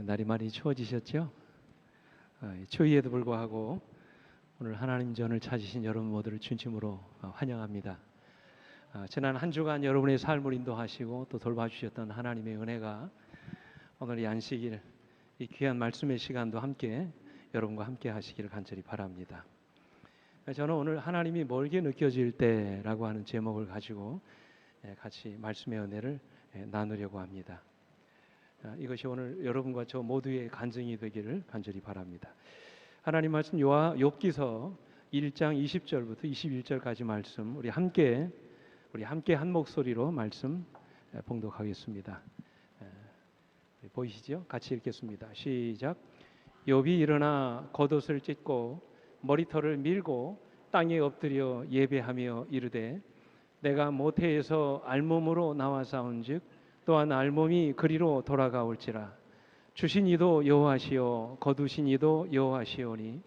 날이 많이 추워지셨죠? 추위에도 불구하고 오늘 하나님 전을 찾으신 여러분 모두를 진심으로 환영합니다. 지난 한 주간 여러분의 삶을 인도하시고 또 돌봐주셨던 하나님의 은혜가 오늘 이 안식일 이 귀한 말씀의 시간도 함께 여러분과 함께 하시기를 간절히 바랍니다. 저는 오늘 하나님이 멀게 느껴질 때라고 하는 제목을 가지고 같이 말씀의 은혜를 나누려고 합니다. 이것이 오늘 여러분과 저 모두의 간증이 되기를 간절히 바랍니다. 하나님 말씀 욥기서 1장 20절부터 21절까지 말씀 우리 함께 한 목소리로 말씀 봉독하겠습니다. 보이시죠? 같이 읽겠습니다. 시작. 욥이 일어나 겉옷을 찢고 머리털을 밀고 땅에 엎드려 예배하며 이르되 내가 모태에서 알몸으로 나와 싸운즉 또한 알몸이 그리로 돌아가올지라. 주신 이도 여호와시요 거두신 이도 여호와시오니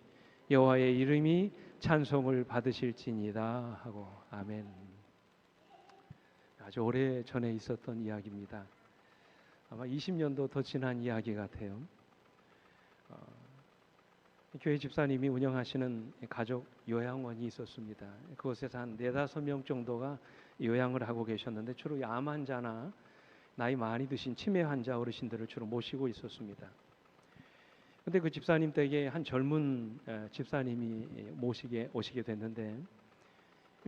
여호와의 이름이 찬송을 받으실지니이다 하고 아멘. 아주 오래 전에 있었던 이야기입니다. 아마 20년도 더 지난 이야기 같아요. 교회 집사님이 운영하시는 가족 요양원이 있었습니다. 그곳에서 한 4-5명 정도가 요양을 하고 계셨는데 주로 암 환자나 나이 많이 드신 치매 환자 어르신들을 주로 모시고 있었습니다. 그런데 그 집사님 댁에 한 젊은 집사님이 오시게 됐는데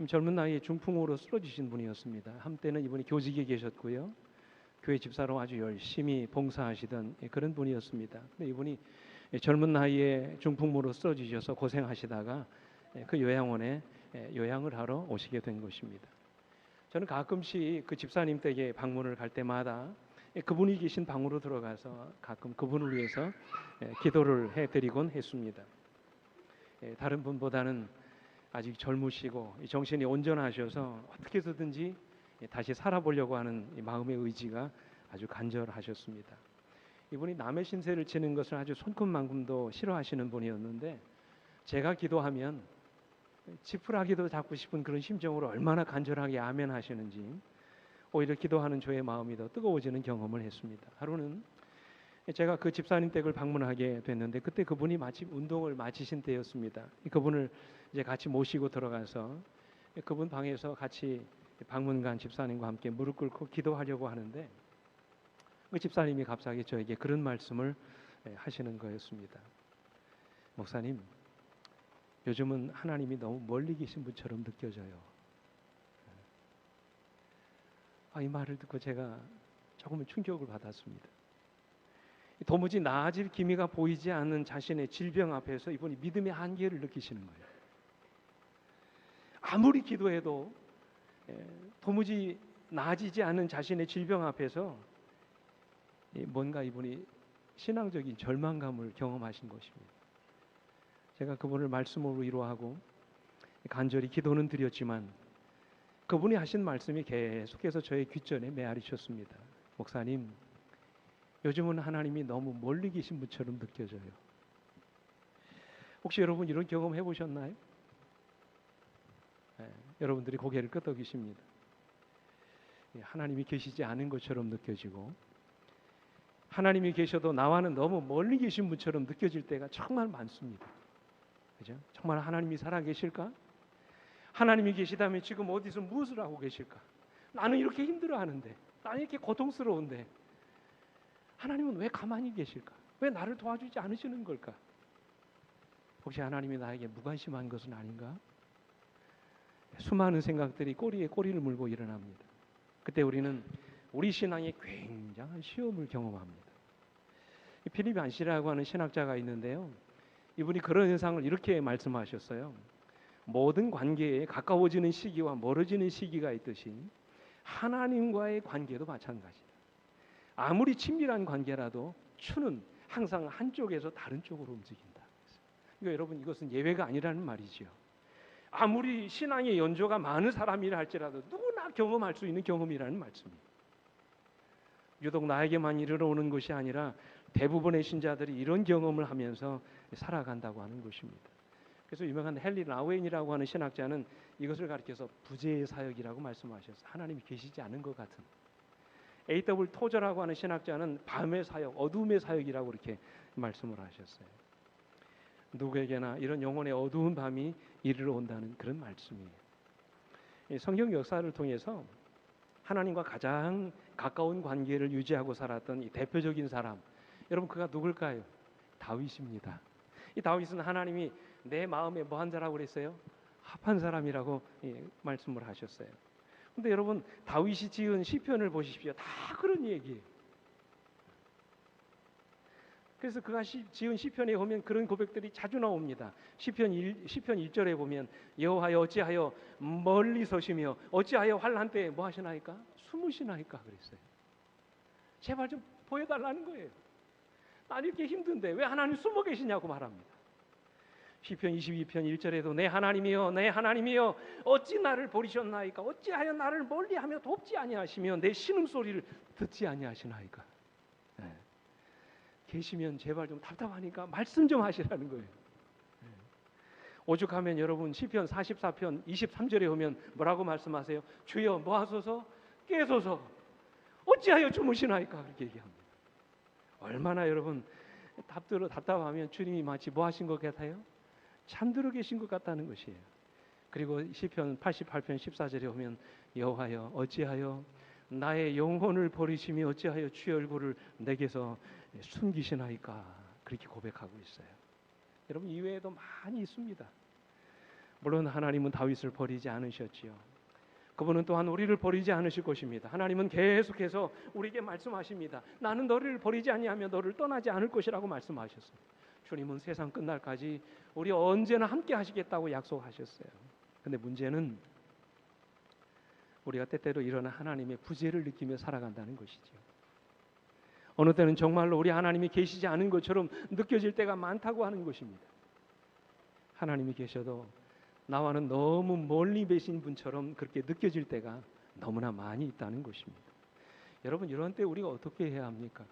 젊은 나이에 중풍으로 쓰러지신 분이었습니다. 한때는 이분이 교직에 계셨고요. 교회 집사로 아주 열심히 봉사하시던 그런 분이었습니다. 근데 이분이 젊은 나이에 중풍으로 쓰러지셔서 고생하시다가 그 요양원에 요양을 하러 오시게 된 것입니다. 저는 가끔씩 그 집사님 댁에 방문을 갈 때마다 그분이 계신 방으로 들어가서 가끔 그분을 위해서 기도를 해드리곤 했습니다. 다른 분보다는 아직 젊으시고 정신이 온전하셔서 어떻게 해서든지 다시 살아보려고 하는 마음의 의지가 아주 간절하셨습니다. 이분이 남의 신세를 지는 것을 아주 손끝만큼도 싫어하시는 분이었는데 제가 기도하면 지푸라기도 잡고 싶은 그런 심정으로 얼마나 간절하게 아멘 하시는지 오히려 기도하는 저의 마음이 더 뜨거워지는 경험을 했습니다. 하루는 제가 그 집사님 댁을 방문하게 됐는데 그때 그분이 마침 운동을 마치신 때였습니다. 그분을 이제 같이 모시고 들어가서 그분 방에서 같이 방문간 집사님과 함께 무릎 꿇고 기도하려고 하는데 그 집사님이 갑자기 저에게 그런 말씀을 하시는 거였습니다. 목사님, 요즘은 하나님이 너무 멀리 계신 분처럼 느껴져요. 이 말을 듣고 제가 조금은 충격을 받았습니다. 도무지 나아질 기미가 보이지 않는 자신의 질병 앞에서 이분이 믿음의 한계를 느끼시는 거예요. 아무리 기도해도 도무지 나아지지 않는 자신의 질병 앞에서 뭔가 이분이 신앙적인 절망감을 경험하신 것입니다. 제가 그분을 말씀으로 위로하고 간절히 기도는 드렸지만 그분이 하신 말씀이 계속해서 저의 귓전에 메아리쳤습니다. 목사님, 요즘은 하나님이 너무 멀리 계신 분처럼 느껴져요. 혹시 여러분 이런 경험 해보셨나요? 여러분들이 고개를 끄덕이십니다. 하나님이 계시지 않은 것처럼 느껴지고 하나님이 계셔도 나와는 너무 멀리 계신 분처럼 느껴질 때가 정말 많습니다. 그죠? 정말 하나님이 살아계실까? 하나님이 계시다면 지금 어디서 무엇을 하고 계실까? 나는 이렇게 힘들어하는데, 나는 이렇게 고통스러운데 하나님은 왜 가만히 계실까? 왜 나를 도와주지 않으시는 걸까? 혹시 하나님이 나에게 무관심한 것은 아닌가? 수많은 생각들이 꼬리에 꼬리를 물고 일어납니다. 그때 우리는 우리 신앙에 굉장한 시험을 경험합니다. 필립 안시라고 하는 신학자가 있는데요. 이분이 그런 현상을 이렇게 말씀하셨어요. 모든 관계에 가까워지는 시기와 멀어지는 시기가 있듯이 하나님과의 관계도 마찬가지다. 아무리 친밀한 관계라도 추는 항상 한쪽에서 다른 쪽으로 움직인다. 그러니까 여러분 이것은 예외가 아니라는 말이죠. 아무리 신앙의 연조가 많은 사람이라 할지라도 누구나 경험할 수 있는 경험이라는 말씀입니다. 유독 나에게만 이르러오는 것이 아니라 대부분의 신자들이 이런 경험을 하면서 살아간다고 하는 것입니다. 그래서 유명한 헨리 라우엔이라고 하는 신학자는 이것을 가리켜서 부재의 사역이라고 말씀하셨어요. 하나님이 계시지 않은 것 같은 A.W. 토저라고 하는 신학자는 밤의 사역, 어둠의 사역이라고 이렇게 말씀을 하셨어요. 누구에게나 이런 영혼의 어두운 밤이 이르러 온다는 그런 말씀이에요. 성경 역사를 통해서 하나님과 가장 가까운 관계를 유지하고 살았던 이 대표적인 사람, 여러분 그가 누굴까요? 다윗입니다. 이 다윗은 하나님이 내 마음에 뭐한 자라고 그랬어요? 합한 사람이라고 말씀을 하셨어요. 근데 여러분 다윗이 지은 시편을 보십시오. 다 그런 얘기예요. 그래서 그가 지은 시편에 보면 그런 고백들이 자주 나옵니다. 시편 1절에 보면 여호와여 어찌하여 멀리 서시며 어찌하여 환난 때에 뭐 하시나이까? 숨으시나이까 그랬어요. 제발 좀 보여달라는 거예요. 난 이렇게 힘든데 왜 하나님 숨어 계시냐고 말합니다. 시편 22편 1절에도 내 하나님이여 내 하나님이여 어찌 나를 버리셨나이까? 어찌하여 나를 멀리하며 돕지 아니하시며 내 신음소리를 듣지 아니하시나이까? 네. 계시면 제발 좀 답답하니까 말씀 좀 하시라는 거예요. 네. 오죽하면 여러분 시편 44편 23절에 오면 뭐라고 말씀하세요? 주여 뭐 하소서? 깨소서 어찌하여 주무시나이까? 그렇게 얘기합니다. 얼마나 여러분 답답하면 주님이 마치 뭐 하신 것 같아요? 잠들어 계신 것 같다는 것이에요. 그리고 시편 88편 14절에 오면 여호와여 어찌하여 나의 영혼을 버리시며 어찌하여 주의 얼굴을 내게서 숨기시나이까? 그렇게 고백하고 있어요. 여러분 이외에도 많이 있습니다. 물론 하나님은 다윗을 버리지 않으셨지요. 그분은 또한 우리를 버리지 않으실 것입니다. 하나님은 계속해서 우리에게 말씀하십니다. 나는 너를 버리지 아니하며 너를 떠나지 않을 것이라고 말씀하셨습니다. 주님은 세상 끝날까지 우리 언제나 함께 하시겠다고 약속하셨어요. 근데 문제는 우리가 때때로 일어나 하나님의 부재를 느끼며 살아간다는 것이죠. 어느 때는 정말로 우리 하나님이 계시지 않은 것처럼 느껴질 때가 많다고 하는 것입니다. 하나님이 계셔도 나와는 너무 멀리 계신 분처럼 그렇게 느껴질 때가 너무나 많이 있다는 것입니다. 여러분 이런 때 우리가 어떻게 해야 합니까?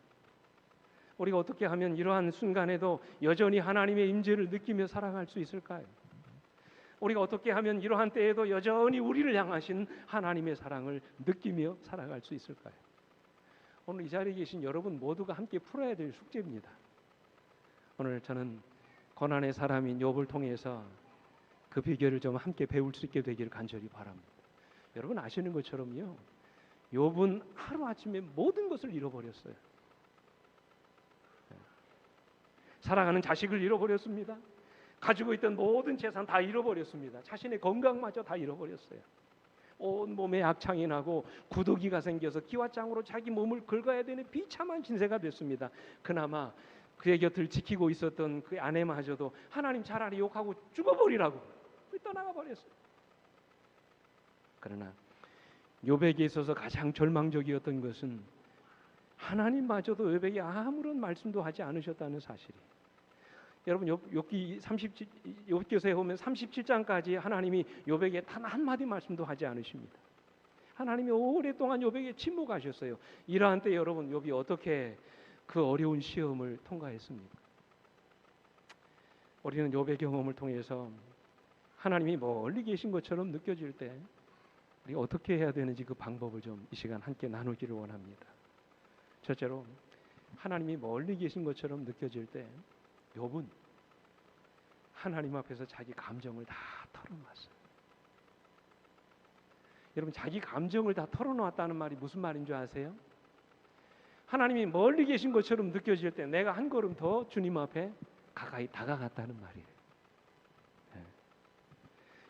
우리가 어떻게 하면 이러한 순간에도 여전히 하나님의 임재를 느끼며 살아갈 수 있을까요? 우리가 어떻게 하면 이러한 때에도 여전히 우리를 향하신 하나님의 사랑을 느끼며 살아갈 수 있을까요? 오늘 이 자리에 계신 여러분 모두가 함께 풀어야 될 숙제입니다. 오늘 저는 고난의 사람인 욥을 통해서 그 비결을 좀 함께 배울 수 있게 되기를 간절히 바랍니다. 여러분 아시는 것처럼요, 욥은 하루아침에 모든 것을 잃어버렸어요. 사랑하는 자식을 잃어버렸습니다. 가지고 있던 모든 재산 다 잃어버렸습니다. 자신의 건강마저 다 잃어버렸어요. 온 몸에 악창이 나고 구더기가 생겨서 기와장으로 자기 몸을 긁어야 되는 비참한 신세가 됐습니다. 그나마 그의 곁을 지키고 있었던 그 아내마저도 하나님 차라리 욕하고 죽어버리라고 떠나가 버렸어요. 그러나 욥에게 있어서 가장 절망적이었던 것은 하나님마저도 욥에게 아무런 말씀도 하지 않으셨다는 사실이에요. 여러분 욥기서에 보면 37장까지 하나님이 욥에게 단 한마디 말씀도 하지 않으십니다. 하나님이 오랫동안 욥에게 침묵하셨어요. 이러한 때 여러분 욥이 어떻게 그 어려운 시험을 통과했습니까? 우리는 욥의 경험을 통해서 하나님이 멀리 계신 것처럼 느껴질 때 우리 어떻게 해야 되는지 그 방법을 좀 이 시간 함께 나누기를 원합니다. 첫째로 하나님이 멀리 계신 것처럼 느껴질 때 욥은 하나님 앞에서 자기 감정을 다 털어놨어요. 여러분 자기 감정을 다 털어놓았다는 말이 무슨 말인 줄 아세요? 하나님이 멀리 계신 것처럼 느껴질 때 내가 한 걸음 더 주님 앞에 가까이 다가갔다는 말이에요.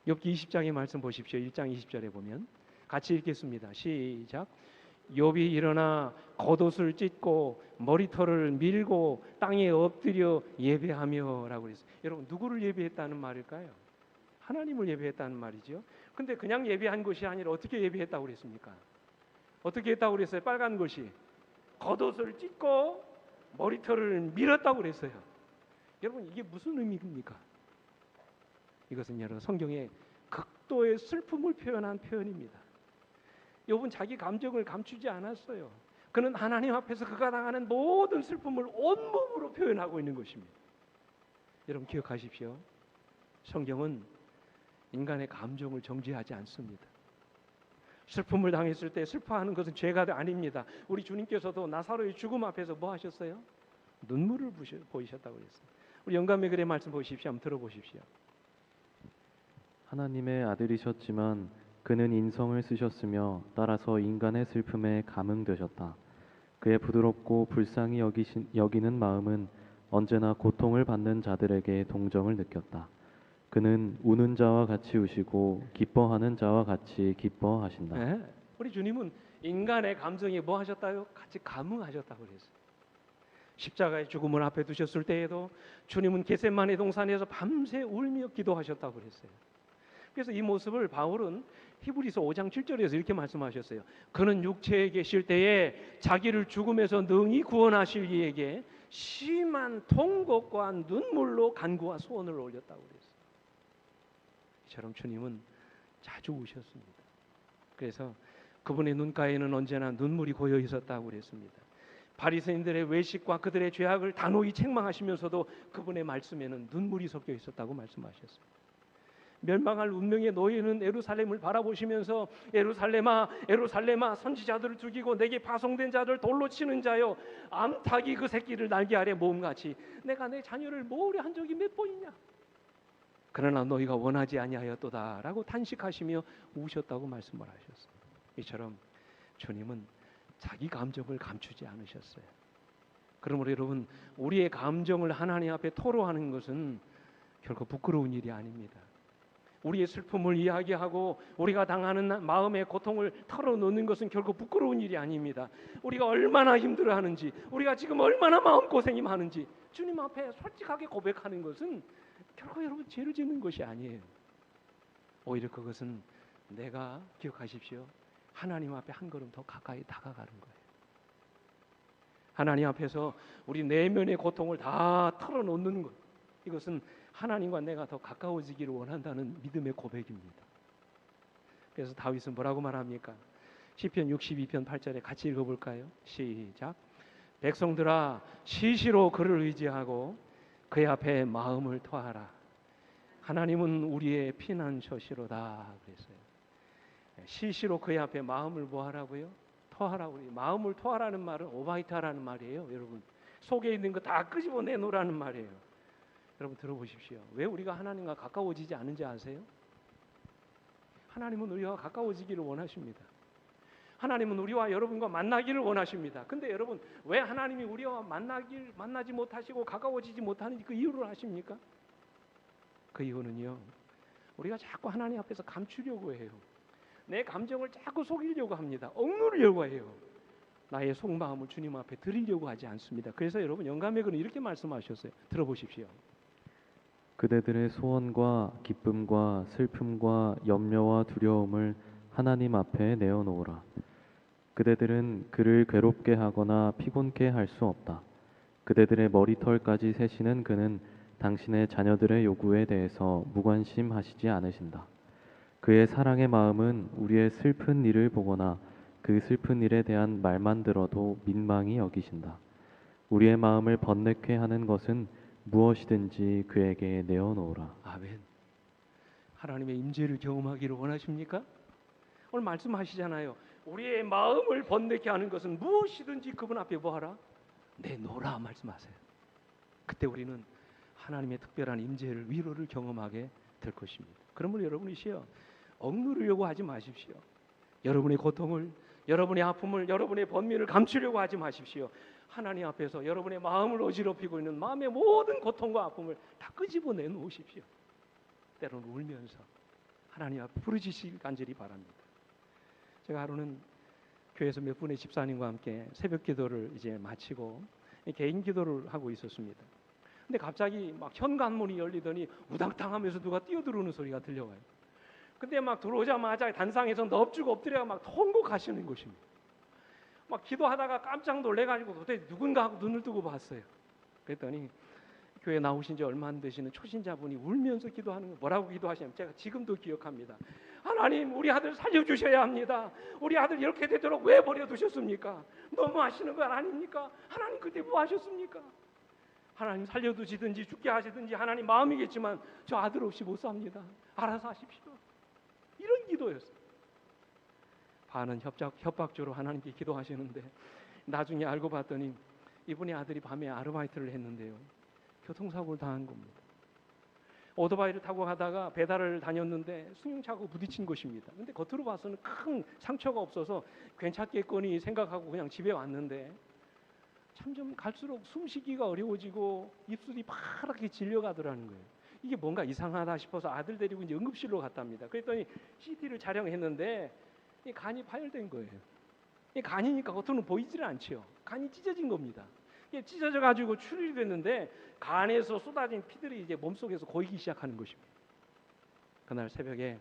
욥기 20장의 말씀 보십시오. 1장 20절에 보면 같이 읽겠습니다. 시작. 욥이 일어나 겉옷을 찢고 머리털을 밀고 땅에 엎드려 예배하며 라고 그랬어요. 여러분 누구를 예배했다는 말일까요? 하나님을 예배했다는 말이죠. 근데 그냥 예배한 것이 아니라 어떻게 예배했다고 그랬습니까? 어떻게 했다고 그랬어요? 빨간 것이 겉옷을 찢고 머리털을 밀었다고 그랬어요. 여러분 이게 무슨 의미입니까? 이것은 여러분 성경의 극도의 슬픔을 표현한 표현입니다. 욥은 자기 감정을 감추지 않았어요. 그는 하나님 앞에서 그가 당하는 모든 슬픔을 온몸으로 표현하고 있는 것입니다. 여러분 기억하십시오. 성경은 인간의 감정을 정죄하지 않습니다. 슬픔을 당했을 때 슬퍼하는 것은 죄가 아닙니다. 우리 주님께서도 나사로의 죽음 앞에서 뭐 하셨어요? 눈물을 보이셨다고 그랬어요. 우리 영감의 글의 말씀 보십시오. 한번 들어보십시오. 하나님의 아들이셨지만 그는 인성을 쓰셨으며 따라서 인간의 슬픔에 감응되셨다. 그의 부드럽고 불쌍히 여기는 마음은 언제나 고통을 받는 자들에게 동정을 느꼈다. 그는 우는 자와 같이 우시고 기뻐하는 자와 같이 기뻐하신다. 네? 우리 주님은 인간의 감정에 뭐 하셨다요? 같이 감응하셨다고 그랬어요. 십자가의 죽음을 앞에 두셨을 때에도 주님은 겟세마네 동산에서 밤새 울며 기도하셨다고 그랬어요. 그래서 이 모습을 바울은 히브리서 5장 7절에서 이렇게 말씀하셨어요. 그는 육체에 계실 때에 자기를 죽음에서 능히 구원하실 이에게 심한 통곡과 눈물로 간구와 소원을 올렸다고 그랬어요. 이처럼 주님은 자주 우셨습니다. 그래서 그분의 눈가에는 언제나 눈물이 고여 있었다고 그랬습니다. 바리새인들의 외식과 그들의 죄악을 단호히 책망하시면서도 그분의 말씀에는 눈물이 섞여 있었다고 말씀하셨습니다. 멸망할 운명의 노예는 예루살렘을 바라보시면서 예루살렘아 예루살렘아 선지자들을 죽이고 내게 파송된 자들 돌로 치는 자여 암탉이 그 새끼를 날개 아래 모음같이 내가 내 자녀를 모으려 한 적이 몇 번이냐. 그러나 너희가 원하지 아니하였도다 라고 탄식하시며 우셨다고 말씀을 하셨습니다. 이처럼 주님은 자기 감정을 감추지 않으셨어요. 그러므로 여러분 우리의 감정을 하나님 앞에 토로하는 것은 결코 부끄러운 일이 아닙니다. 우리의 슬픔을 이야기하고 우리가 당하는 마음의 고통을 털어놓는 것은 결코 부끄러운 일이 아닙니다. 우리가 얼마나 힘들어하는지 우리가 지금 얼마나 마음고생이 많은지 주님 앞에 솔직하게 고백하는 것은 결코 여러분 죄를 짓는 것이 아니에요. 오히려 그것은 내가 기억하십시오. 하나님 앞에 한 걸음 더 가까이 다가가는 거예요. 하나님 앞에서 우리 내면의 고통을 다 털어놓는 것, 이것은 하나님과 내가 더 가까워지기를 원한다는 믿음의 고백입니다. 그래서 다윗은 뭐라고 말합니까? 시편 62편 8절에 같이 읽어볼까요? 시작. 백성들아 시시로 그를 의지하고 그의 앞에 마음을 토하라. 하나님은 우리의 피난처시로다 그랬어요. 시시로 그의 앞에 마음을 뭐하라고요? 토하라고. 마음을 토하라는 말은 오바이타라는 말이에요. 여러분 속에 있는 거 다 끄집어 내놓으라는 말이에요. 여러분 들어보십시오. 왜 우리가 하나님과 가까워지지 않은지 아세요? 하나님은 우리와 가까워지기를 원하십니다. 하나님은 우리와 여러분과 만나기를 원하십니다. 근데 여러분 왜 하나님이 우리와 만나지 못하시고 가까워지지 못하는지 그 이유를 아십니까? 그 이유는요, 우리가 자꾸 하나님 앞에서 감추려고 해요. 내 감정을 자꾸 속이려고 합니다. 억누르려고 해요. 나의 속마음을 주님 앞에 드리려고 하지 않습니다. 그래서 여러분 영감의 글은 이렇게 말씀하셨어요. 들어보십시오. 그대들의 소원과 기쁨과 슬픔과 염려와 두려움을 하나님 앞에 내어놓으라. 그대들은 그를 괴롭게 하거나 피곤케 할 수 없다. 그대들의 머리털까지 세시는 그는 당신의 자녀들의 요구에 대해서 무관심하시지 않으신다. 그의 사랑의 마음은 우리의 슬픈 일을 보거나 그 슬픈 일에 대한 말만 들어도 민망히 여기신다. 우리의 마음을 번뇌케 하는 것은 무엇이든지 그에게 내어놓으라. 아멘. 하나님의 임재를 경험하기를 원하십니까? 오늘 말씀하시잖아요. 우리의 마음을 번뇌케 하는 것은 무엇이든지 그분 앞에 뭐하라? 내놓으라 말씀하세요. 그때 우리는 하나님의 특별한 임재를 위로를 경험하게 될 것입니다. 그러므로 여러분이시여 억누르려고 하지 마십시오. 여러분의 고통을, 여러분의 아픔을, 여러분의 번민을 감추려고 하지 마십시오. 하나님 앞에서 여러분의 마음을 어지럽히고 있는 마음의 모든 고통과 아픔을 다 끄집어 내놓으십시오. 때로는 울면서 하나님 앞에 부르짖으시길 간절히 바랍니다. 제가 하루는 교회에서 몇 분의 집사님과 함께 새벽 기도를 이제 마치고 개인 기도를 하고 있었습니다. 근데 갑자기 막 현관문이 열리더니 우당탕하면서 누가 뛰어들어오는 소리가 들려와요. 근데 막 들어오자마자 단상에서 넙죽 엎드려 막 통곡하시는 것입니다. 막 기도하다가 깜짝 놀래가지고 도대체 누군가 하고 눈을 뜨고 봤어요. 그랬더니 교회 나오신 지 얼마 안 되시는 초신자분이 울면서 기도하는 거. 뭐라고 기도하시냐면 제가 지금도 기억합니다. 하나님 우리 아들 살려주셔야 합니다. 우리 아들 이렇게 되도록 왜 버려두셨습니까? 너무 하시는 거 아닙니까? 하나님 그때 뭐 하셨습니까? 하나님 살려두시든지 죽게 하시든지 하나님 마음이겠지만 저 아들 없이 못 삽니다. 알아서 하십시오. 이런 기도였어요. 반은 협박조로 하나님께 기도하시는데 나중에 알고 봤더니 이분의 아들이 밤에 아르바이트를 했는데요, 교통사고를 당한 겁니다. 오토바이를 타고 가다가 배달을 다녔는데 승용차하고 부딪힌 것입니다. 근데 겉으로 봐서는 큰 상처가 없어서 괜찮겠거니 생각하고 그냥 집에 왔는데 점점 갈수록 숨쉬기가 어려워지고 입술이 파랗게 질려가더라는 거예요. 이게 뭔가 이상하다 싶어서 아들 데리고 이제 응급실로 갔답니다. 그랬더니 CT를 촬영했는데 이 간이 파열된 거예요. 이 간이니까 겉으로는 보이지를 않죠. 간이 찢어진 겁니다. 이게 찢어져 가지고 출혈이 됐는데 간에서 쏟아진 피들이 이제 몸속에서 고이기 시작하는 것입니다. 그날 새벽에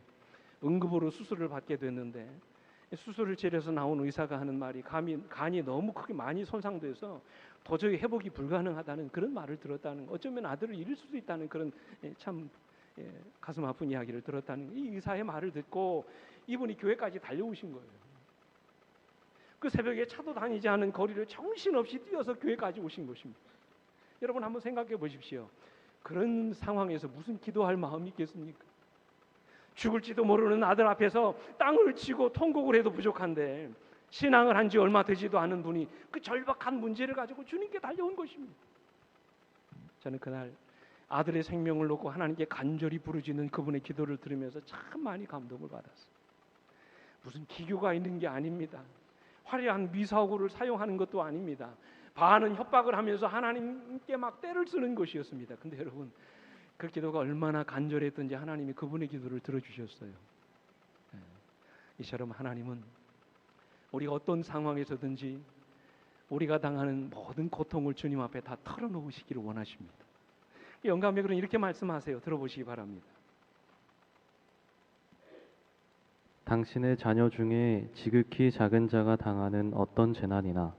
응급으로 수술을 받게 됐는데 수술을 제려서 나온 의사가 하는 말이 간이 너무 크게 많이 손상돼서 도저히 회복이 불가능하다는 그런 말을 들었다는, 어쩌면 아들을 잃을 수도 있다는 그런 참 가슴 아픈 이야기를 들었다는, 이 의사의 말을 듣고 이분이 교회까지 달려오신 거예요. 그 새벽에 차도 다니지 않은 거리를 정신없이 뛰어서 교회까지 오신 것입니다. 여러분 한번 생각해 보십시오. 그런 상황에서 무슨 기도할 마음이 있겠습니까? 죽을지도 모르는 아들 앞에서 땅을 치고 통곡을 해도 부족한데 신앙을 한 지 얼마 되지도 않은 분이 그 절박한 문제를 가지고 주님께 달려온 것입니다. 저는 그날 아들의 생명을 놓고 하나님께 간절히 부르짖는 그분의 기도를 들으면서 참 많이 감동을 받았어요. 무슨 기교가 있는 게 아닙니다. 화려한 미사오구를 사용하는 것도 아닙니다. 반은 협박을 하면서 하나님께 막 떼를 쓰는 것이었습니다. 근데 여러분, 그 기도가 얼마나 간절했던지 하나님이 그분의 기도를 들어주셨어요. 이처럼 하나님은 우리가 어떤 상황에서든지 우리가 당하는 모든 고통을 주님 앞에 다 털어놓으시기를 원하십니다. 영감에 그런 이렇게 말씀하세요. 들어보시기 바랍니다. 당신의 자녀 중에 지극히 작은 자가 당하는 어떤 재난이나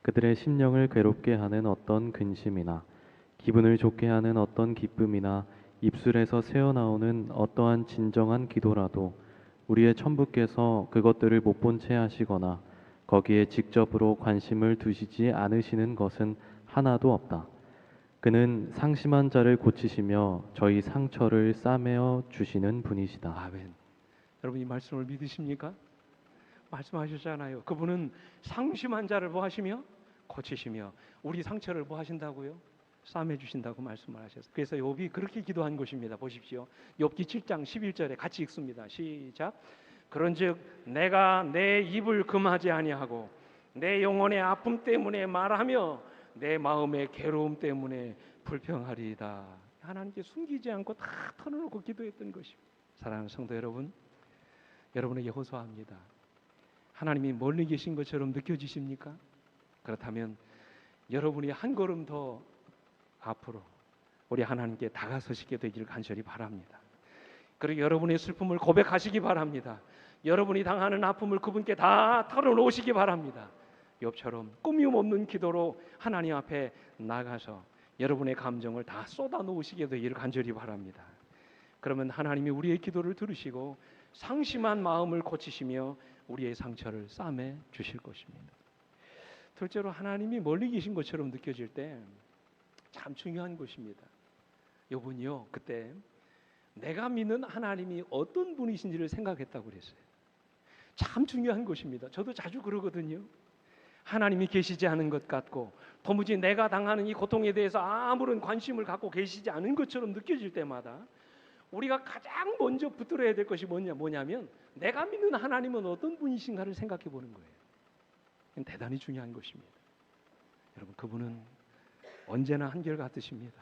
그들의 심령을 괴롭게 하는 어떤 근심이나 기분을 좋게 하는 어떤 기쁨이나 입술에서 새어나오는 어떠한 진정한 기도라도 우리의 천부께서 그것들을 못 본 채 하시거나 거기에 직접으로 관심을 두시지 않으시는 것은 하나도 없다. 그는 상심한 자를 고치시며 저희 상처를 싸매어 주시는 분이시다. 아멘. 여러분 이 말씀을 믿으십니까? 말씀하셨잖아요. 그분은 상심한 자를 뭐 하시며 고치시며 우리 상처를 뭐 하신다고요? 싸매 주신다고 말씀을 하셨어요. 그래서 욥이 그렇게 기도한 것입니다. 보십시오. 욥기 7장 11절에 같이 읽습니다. 시작. 그런즉 내가 내 입을 금하지 아니하고 내 영혼의 아픔 때문에 말하며 내 마음의 괴로움 때문에 불평하리이다. 하나님께 숨기지 않고 다 털어놓고 기도했던 것입니다. 사랑하는 성도 여러분, 여러분에게 호소합니다. 하나님이 멀리 계신 것처럼 느껴지십니까? 그렇다면 여러분이 한 걸음 더 앞으로 우리 하나님께 다가서시게 되기를 간절히 바랍니다. 그리고 여러분의 슬픔을 고백하시기 바랍니다. 여러분이 당하는 아픔을 그분께 다 털어놓으시기 바랍니다. 욥처럼 꾸밈 없는 기도로 하나님 앞에 나가서 여러분의 감정을 다 쏟아놓으시게 되기를 간절히 바랍니다. 그러면 하나님이 우리의 기도를 들으시고 상심한 마음을 고치시며 우리의 상처를 싸매 주실 것입니다. 둘째로 하나님이 멀리 계신 것처럼 느껴질 때 참 중요한 것입니다. 욥은요 그때 내가 믿는 하나님이 어떤 분이신지를 생각했다고 그랬어요. 참 중요한 것입니다. 저도 자주 그러거든요. 하나님이 계시지 않은 것 같고 도무지 내가 당하는 이 고통에 대해서 아무런 관심을 갖고 계시지 않은 것처럼 느껴질 때마다 우리가 가장 먼저 붙들어야 될 것이 뭐냐면 내가 믿는 하나님은 어떤 분이신가를 생각해 보는 거예요. 이건 대단히 중요한 것입니다. 여러분, 그분은 언제나 한결같으십니다.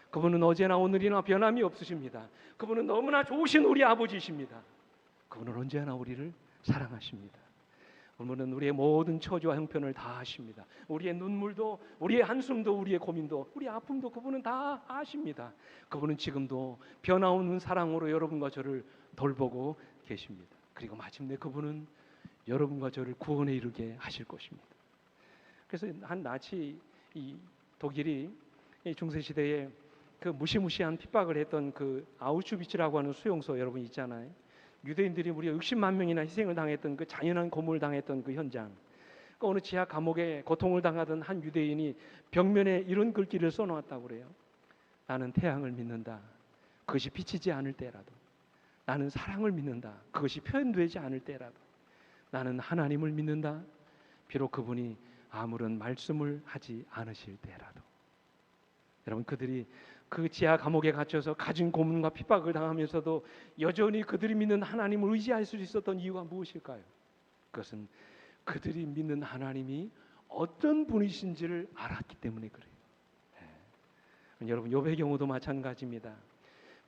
그분은 어제나 오늘이나 변함이 없으십니다. 그분은 너무나 좋으신 우리 아버지십니다. 그분은 언제나 우리를 사랑하십니다. 그분은 우리의 모든 처지와 형편을 다 아십니다. 우리의 눈물도, 우리의 한숨도, 우리의 고민도, 우리의 아픔도 그분은 다 아십니다. 그분은 지금도 변화없는 사랑으로 여러분과 저를 돌보고 계십니다. 그리고 마침내 그분은 여러분과 저를 구원에 이르게 하실 것입니다. 그래서 한 나치 이 독일이 중세 시대에 그 무시무시한 핍박을 했던 그 아우슈비츠라고 하는 수용소 여러분 있잖아요. 유대인들이 무려 60만 명이나 희생을 당했던 그 잔인한 고문을 당했던 그 현장. 그 어느 지하 감옥에 고통을 당하던 한 유대인이 벽면에 이런 글귀를 써놓았다고 그래요. 나는 태양을 믿는다. 그것이 비치지 않을 때라도. 나는 사랑을 믿는다. 그것이 표현되지 않을 때라도. 나는 하나님을 믿는다. 비록 그분이 아무런 말씀을 하지 않으실 때라도. 여러분, 그들이 그 지하 감옥에 갇혀서 가진 고문과 핍박을 당하면서도 여전히 그들이 믿는 하나님을 의지할 수 있었던 이유가 무엇일까요? 그것은 그들이 믿는 하나님이 어떤 분이신지를 알았기 때문에 그래요. 여러분, 욥의 경우도 마찬가지입니다.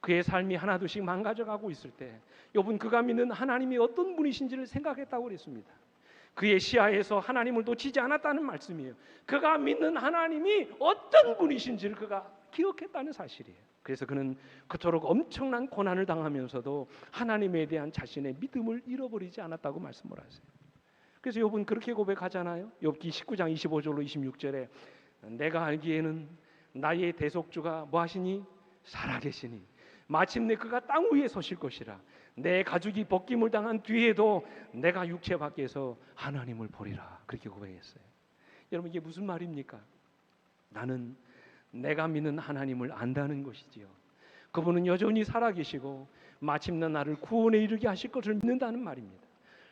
그의 삶이 하나둘씩 망가져가고 있을 때 욥은 그가 믿는 하나님이 어떤 분이신지를 생각했다고 그랬습니다. 그의 시야에서 하나님을 놓치지 않았다는 말씀이에요. 그가 믿는 하나님이 어떤 분이신지를 그가 기억했다는 사실이에요. 그래서 그는 그토록 엄청난 고난을 당하면서도 하나님에 대한 자신의 믿음을 잃어버리지 않았다고 말씀을 하세요. 그래서 욥은 그렇게 고백하잖아요. 욥기 19장 25절로 26절에 내가 알기에는 나의 대속주가 뭐하시니? 살아계시니 마침내 그가 땅 위에 서실 것이라. 내 가죽이 벗김을 당한 뒤에도 내가 육체 밖에서 하나님을 보리라. 그렇게 고백했어요. 여러분, 이게 무슨 말입니까? 나는 내가 믿는 하나님을 안다는 것이지요. 그분은 여전히 살아계시고 마침내 나를 구원에 이르게 하실 것을 믿는다는 말입니다.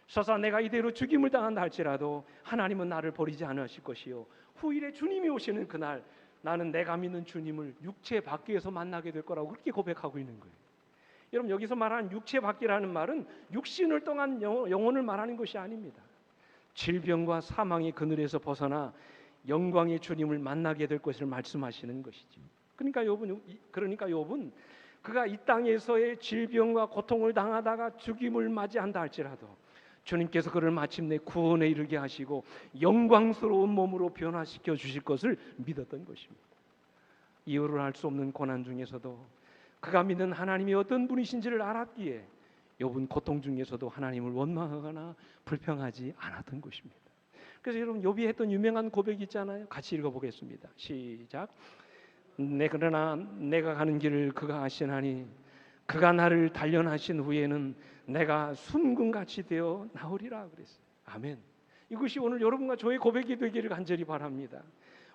설사 내가 이대로 죽임을 당한다 할지라도 하나님은 나를 버리지 않으실 것이요, 후일에 주님이 오시는 그날 나는 내가 믿는 주님을 육체 밖에서 만나게 될 거라고 그렇게 고백하고 있는 거예요. 여러분, 여기서 말하는 육체 밖이라는 말은 육신을 떠난 영혼을 말하는 것이 아닙니다. 질병과 사망의 그늘에서 벗어나 영광의 주님을 만나게 될 것을 말씀하시는 것이죠. 그러니까 욥은 그가 이 땅에서의 질병과 고통을 당하다가 죽임을 맞이한다 할지라도 주님께서 그를 마침내 구원에 이르게 하시고 영광스러운 몸으로 변화시켜 주실 것을 믿었던 것입니다. 이유를 알 수 없는 고난 중에서도 그가 믿는 하나님이 어떤 분이신지를 알았기에 욥은 고통 중에서도 하나님을 원망하거나 불평하지 않았던 것입니다. 그래서 여러분, 욥이 했던 유명한 고백이 있잖아요. 같이 읽어보겠습니다. 시작. 그러나 내가 가는 길을 그가 아시나니 그가 나를 단련하신 후에는 내가 순금같이 되어 나오리라 그랬어요. 아멘. 이것이 오늘 여러분과 저의 고백이 되기를 간절히 바랍니다.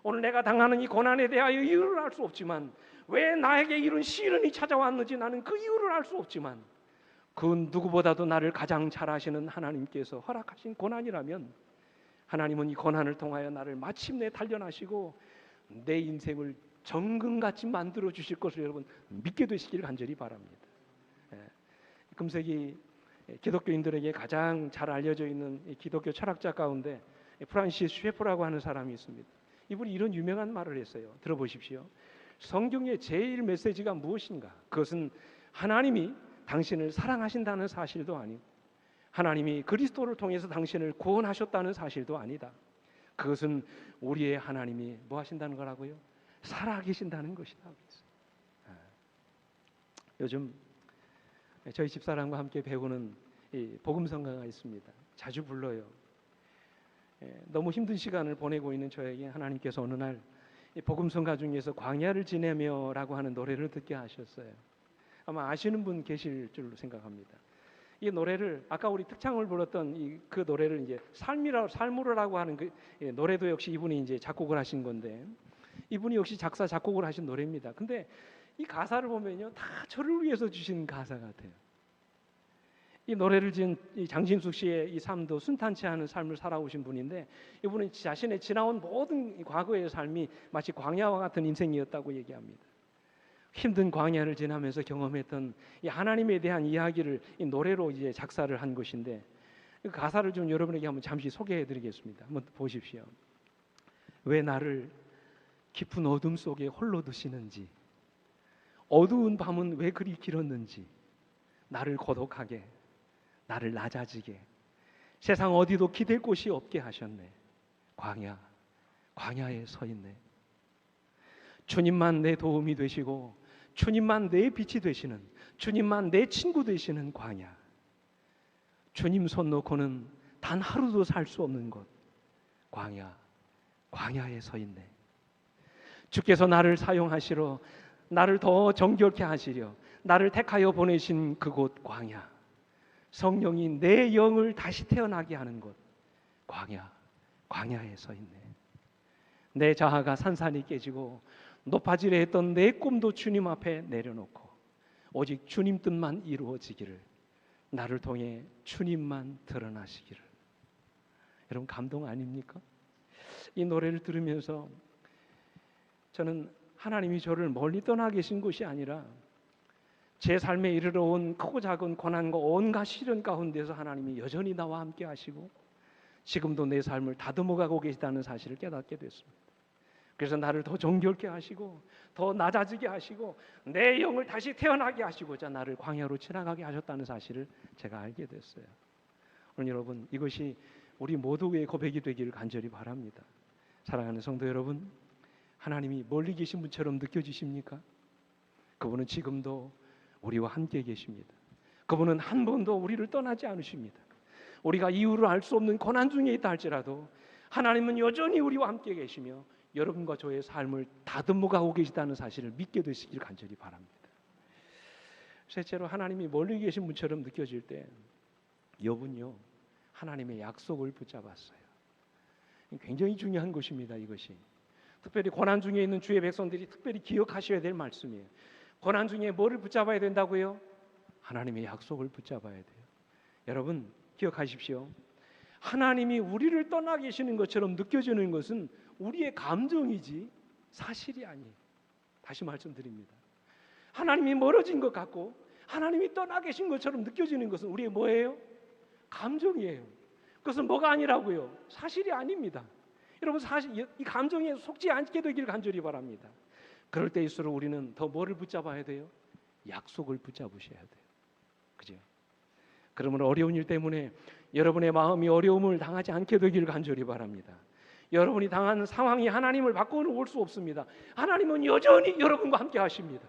오늘 내가 당하는 이 고난에 대하여 이유를 알 수 없지만, 왜 나에게 이런 시련이 찾아왔는지 나는 그 이유를 알 수 없지만, 그 누구보다도 나를 가장 잘 아시는 하나님께서 허락하신 고난이라면 하나님은 이 고난을 통하여 나를 마침내 단련하시고 내 인생을 정금같이 만들어 주실 것을 여러분 믿게 되시길 간절히 바랍니다. 금세기 기독교인들에게 가장 잘 알려져 있는 기독교 철학자 가운데 프란시스 셰퍼라고 하는 사람이 있습니다. 이분이 이런 유명한 말을 했어요. 들어보십시오. 성경의 제일 메시지가 무엇인가? 그것은 하나님이 당신을 사랑하신다는 사실도 아니고 하나님이 그리스도를 통해서 당신을 구원하셨다는 사실도 아니다. 그것은 우리의 하나님이 뭐 하신다는 거라고요? 살아계신다는 것이다. 요즘 저희 집사람과 함께 배우는 이 복음성가가 있습니다. 자주 불러요. 너무 힘든 시간을 보내고 있는 저에게 하나님께서 어느 날 이 복음성가 중에서 광야를 지내며라고 하는 노래를 듣게 하셨어요. 아마 아시는 분 계실 줄로 생각합니다. 이 노래를 아까 우리 특창을 불렀던 그 노래를 이제 삶으로라고 하는 그 노래도 역시 이분이 이제 작곡을 하신 건데, 이분이 역시 작사 작곡을 하신 노래입니다. 근데 이 가사를 보면요, 다 저를 위해서 주신 가사 같아요. 이 노래를 지은 이 장진숙 씨의 이 삶도 순탄치 않은 삶을 살아오신 분인데, 이분은 자신의 지나온 모든 과거의 삶이 마치 광야와 같은 인생이었다고 얘기합니다. 힘든 광야를 지나면서 경험했던 이 하나님에 대한 이야기를 이 노래로 이제 작사를 한 것인데, 그 가사를 좀 여러분에게 한번 잠시 소개해드리겠습니다. 한번 보십시오. 왜 나를 깊은 어둠 속에 홀로 두시는지, 어두운 밤은 왜 그리 길었는지, 나를 고독하게, 나를 낮아지게, 세상 어디도 기댈 곳이 없게 하셨네. 광야에 서 있네. 주님만 내 도움이 되시고 주님만 내 빛이 되시는, 주님만 내 친구 되시는 광야. 주님 손 놓고는 단 하루도 살 수 없는 곳, 광야에 서 있네. 주께서 나를 사용하시러, 나를 더 정결케 하시려 나를 택하여 보내신 그곳 광야, 성령이 내 영을 다시 태어나게 하는 곳, 광야에 서 있네. 내 자아가 산산이 깨지고 높아지려 했던 내 꿈도 주님 앞에 내려놓고 오직 주님 뜻만 이루어지기를, 나를 통해 주님만 드러나시기를. 여러분 감동 아닙니까? 이 노래를 들으면서 저는 하나님이 저를 멀리 떠나 계신 것이 아니라 제 삶에 이르러 온 크고 작은 고난과 온갖 시련 가운데서 하나님이 여전히 나와 함께 하시고 지금도 내 삶을 다듬어가고 계시다는 사실을 깨닫게 됐습니다. 그래서 나를 더 정결케 하시고 더 낮아지게 하시고 내 영을 다시 태어나게 하시고자 나를 광야로 지나가게 하셨다는 사실을 제가 알게 됐어요. 오늘 여러분, 이것이 우리 모두의 고백이 되기를 간절히 바랍니다. 사랑하는 성도 여러분, 하나님이 멀리 계신 분처럼 느껴지십니까? 그분은 지금도 우리와 함께 계십니다. 그분은 한 번도 우리를 떠나지 않으십니다. 우리가 이유를 알 수 없는 고난 중에 있다 할지라도 하나님은 여전히 우리와 함께 계시며 여러분과 저의 삶을 다듬어 가고 계시다는 사실을 믿게 되시길 간절히 바랍니다. 셋째로, 하나님이 멀리 계신 분처럼 느껴질 때 욥은요, 하나님의 약속을 붙잡았어요. 굉장히 중요한 것입니다. 이것이 특별히 고난 중에 있는 주의 백성들이 특별히 기억하셔야 될 말씀이에요. 고난 중에 뭐를 붙잡아야 된다고요? 하나님의 약속을 붙잡아야 돼요. 여러분 기억하십시오. 하나님이 우리를 떠나 계시는 것처럼 느껴지는 것은 우리의 감정이지 사실이 아니에요. 다시 말씀드립니다. 하나님이 멀어진 것 같고 하나님이 떠나 계신 것처럼 느껴지는 것은 우리의 뭐예요? 감정이에요. 그것은 뭐가 아니라고요? 사실이 아닙니다. 여러분, 사실 이 감정에 속지 않게 되기를 간절히 바랍니다. 그럴 때일수록 우리는 더 뭐를 붙잡아야 돼요? 약속을 붙잡으셔야 돼요. 그죠? 그러면 어려운 일 때문에 여러분의 마음이 어려움을 당하지 않게 되기를 간절히 바랍니다. 여러분이 당하는 상황이 하나님을 바꾸는 올 수 없습니다. 하나님은 여전히 여러분과 함께 하십니다.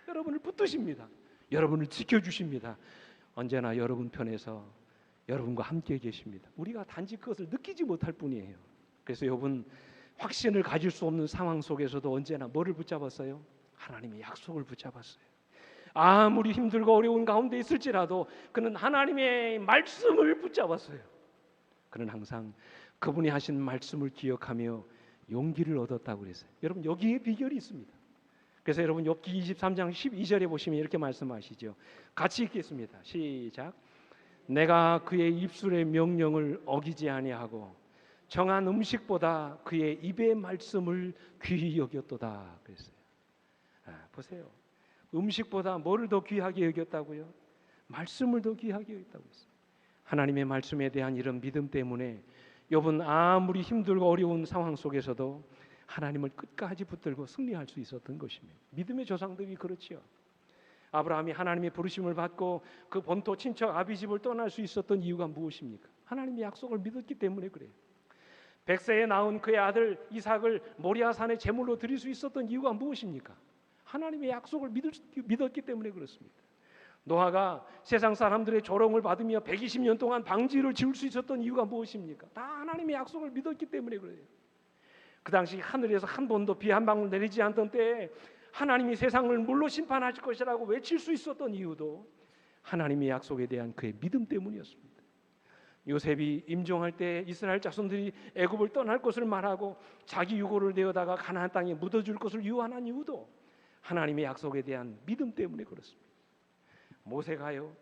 여러분을 붙드십니다. 여러분을 지켜주십니다. 언제나 여러분 편에서 여러분과 함께 계십니다. 우리가 단지 그것을 느끼지 못할 뿐이에요. 그래서 욥은 확신을 가질 수 없는 상황 속에서도 언제나 뭐를 붙잡았어요? 하나님의 약속을 붙잡았어요. 아무리 힘들고 어려운 가운데 있을지라도 그는 하나님의 말씀을 붙잡았어요. 그는 항상 그분이 하신 말씀을 기억하며 용기를 얻었다고 그랬어요. 여러분, 여기에 비결이 있습니다. 그래서 여러분 욥기 23장 12절에 보시면 이렇게 말씀하시죠. 같이 읽겠습니다. 시작. 내가 그의 입술의 명령을 어기지 아니하고 정한 음식보다 그의 입의 말씀을 귀히 여겼도다 그랬어요. 보세요. 음식보다 뭐를 더 귀하게 여겼다고요? 말씀을 더 귀하게 여겼다고 했어요. 하나님의 말씀에 대한 이런 믿음 때문에 욥은 아무리 힘들고 어려운 상황 속에서도 하나님을 끝까지 붙들고 승리할 수 있었던 것입니다. 믿음의 조상들이 그렇지요. 아브라함이 하나님의 부르심을 받고 그 본토 친척 아비집을 떠날 수 있었던 이유가 무엇입니까? 하나님의 약속을 믿었기 때문에 그래요. 백세에 낳은 그의 아들 이삭을 모리아산의 제물로 드릴 수 있었던 이유가 무엇입니까? 하나님의 약속을 믿었기 때문에 그렇습니다. 노아가 세상 사람들의 조롱을 받으며 120년 동안 방주를 지을 수 있었던 이유가 무엇입니까? 다 하나님의 약속을 믿었기 때문에 그래요. 그 당시 하늘에서 한 번도 비 한 방울 내리지 않던 때에 하나님이 세상을 물로 심판하실 것이라고 외칠 수 있었던 이유도 하나님의 약속에 대한 그의 믿음 때문이었습니다. 요셉이 임종할 때 이스라엘 자손들이 애굽을 떠날 것을 말하고 자기 유고를 내어다가 가나안 땅에 묻어줄 것을 유언한 이유도 하나님의 약속에 대한 믿음 때문에 그렇습니다. 모세가요,